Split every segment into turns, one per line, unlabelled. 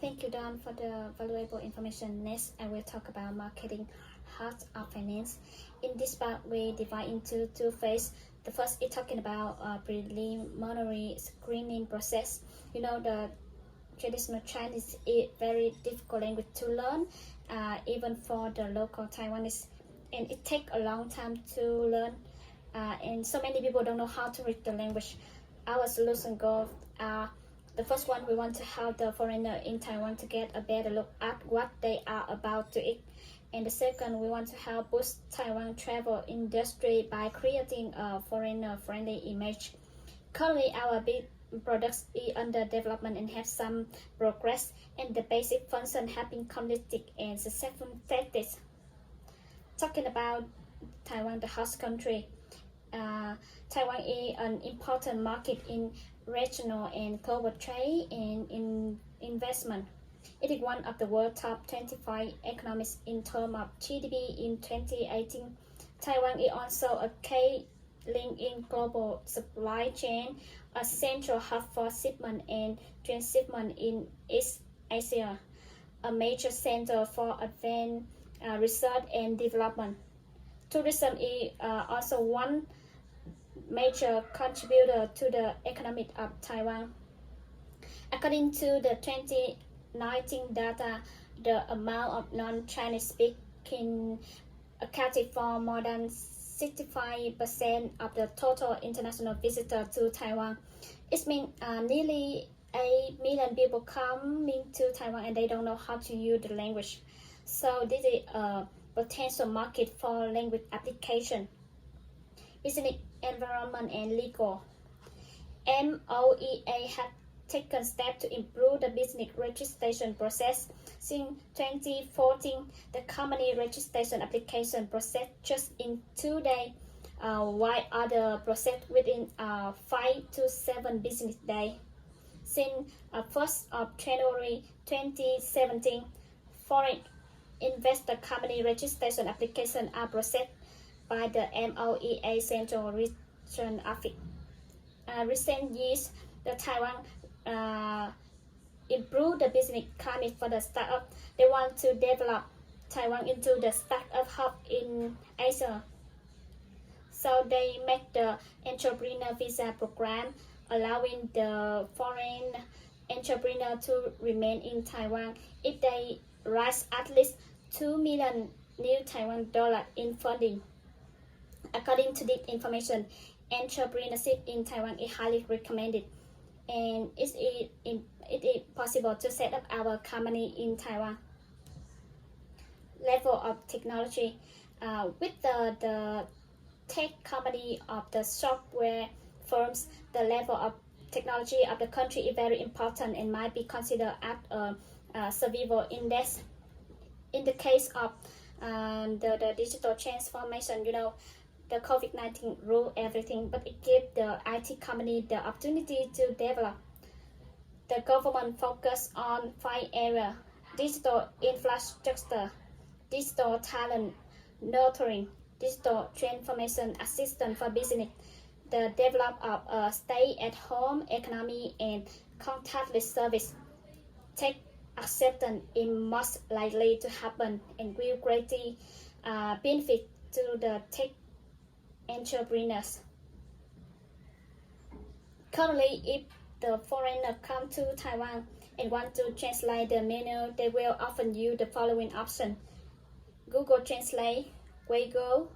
Thank you, Don, for the valuable information. Next, I will talk about marketing heart of finance. In this part, we divide into two phases. The first is talking about preliminary screening process. The traditional Chinese is very difficult language to learn, even for the local Taiwanese, and it takes a long time to learn. And so many people don't know how to read the language. Our solution goals are: the first one, we want to help the foreigner in Taiwan to get a better look at what they are about to eat. And the second, we want to help boost Taiwan travel industry by creating a foreigner-friendly image. Currently, our big products is under development and have some progress, and the basic function have been completed and successful practice. Talking about Taiwan, the host country, Taiwan is an important market in regional and global trade and in investment. It is one of the world's top 25 economies in terms of GDP in 2018. Taiwan is also a key link in global supply chain, a central hub for shipment and transshipment in East Asia, a major center for advanced research and development. Tourism is also one major contributor to the economy of Taiwan. According to the 2019 data, the amount of non-Chinese speaking accounted for more than 65% of the total international visitors to Taiwan. It means nearly 8 million people coming to Taiwan and they don't know how to use the language. So this is a potential market for language application. Business environment and legal. MOEA has taken steps to improve the business registration process. Since 2014, the company registration application process just in 2 days, while other process within 5 to 7 business days. Since 1st of January 2017, foreign investor company registration application are processed by the MOEA Central Region Office. Recent years, the Taiwan improve the business climate for the startup. They want to develop Taiwan into the startup hub in Asia. So they make the entrepreneur visa program, allowing the foreign entrepreneur to remain in Taiwan if they raise at least 2 million new Taiwan dollar in funding. According to this information, entrepreneurship in Taiwan is highly recommended, and it is possible to set up our company in Taiwan. Level of technology. With the tech company of the software firms, the level of technology of the country is very important and might be considered as a survival index. In the case of the digital transformation, the COVID-19 ruled everything, but it gave the IT company the opportunity to develop. The government focused on 5 areas: digital infrastructure, digital talent nurturing, digital transformation assistance for business, the development of a stay-at-home economy, and contactless service. Tech acceptance is most likely to happen and will greatly benefit to the tech entrepreneurs. Currently, if the foreigner come to Taiwan and want to translate the menu, they will often use the following option: Google Translate, Weigo,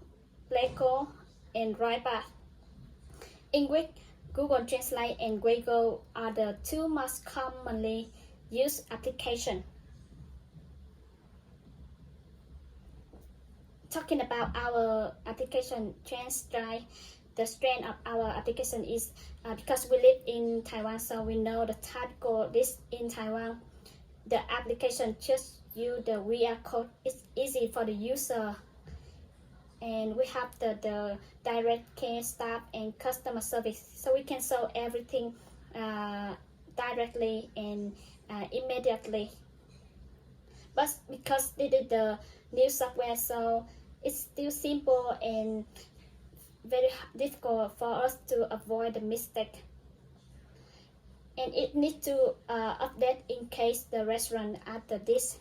Pleco, and Writer. English, Google Translate and Weigo are the 2 most commonly used applications. Talking about our application Translate, the strength of our application is because we live in Taiwan, so we know the typical list in Taiwan. The application just use the QR code. It's easy for the user, and we have the direct care staff and customer service, so we can solve everything directly and immediately. But because this is the new software, so it's still simple and very difficult for us to avoid the mistake. and it needs to update in case the restaurant after this.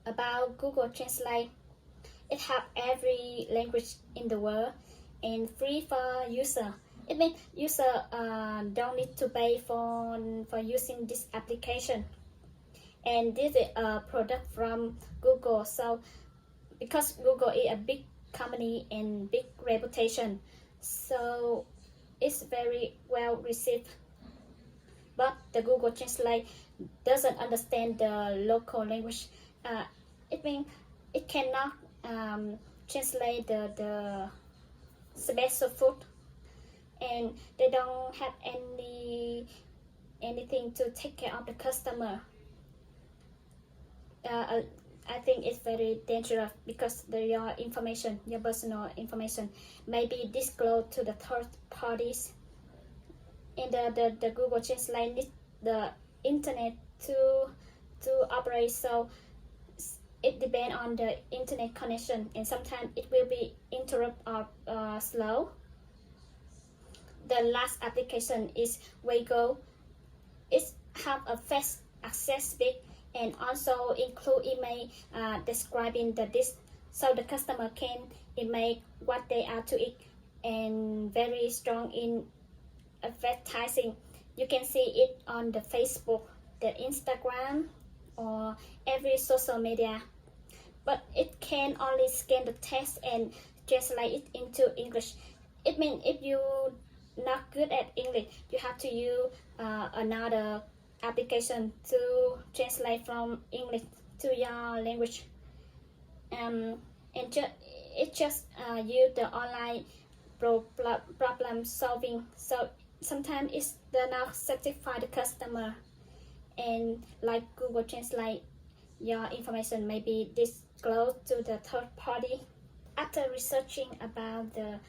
About Google Translate, it have every language in the world and free for user. It means user don't need to pay for using this application. And this is a product from Google. So because Google is a big company and big reputation, so it's very well received. But the Google Translate doesn't understand the local language. It means it cannot translate the special food, and they don't have anything to take care of the customer. I think it's very dangerous because your information, your personal information, may be disclosed to the third parties. And the Google Translate needs the internet to operate, so it depends on the internet connection, and sometimes it will be interrupt or slow. The last application is Weigo. It have a fast access speed and also include email describing the dish, so the customer can email what they are to eat, and very strong in advertising. You can see it on the Facebook, the Instagram, or every social media. But it can only scan the text and translate it into English. It means if you not good at English, you have to use another application to translate from English to your language. And it just use the online problem solving. So sometimes it does not satisfy the customer, and like Google Translate, your information may be disclosed to the third party. After researching about the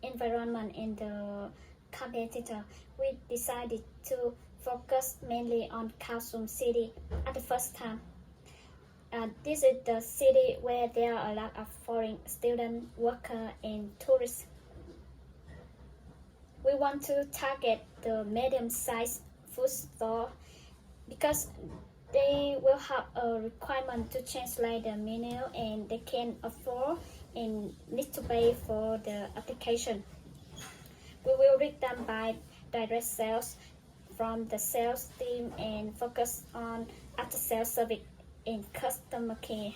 environment and the competitor, we decided to focus mainly on Kaohsiung City at the first time. This is the city where there are a lot of foreign students, workers, and tourists. We want to target the medium-sized food store because they will have a requirement to translate the menu, and they can afford and need to pay for the application. We will reach them by direct sales from the sales team and focus on after-sales service and customer care.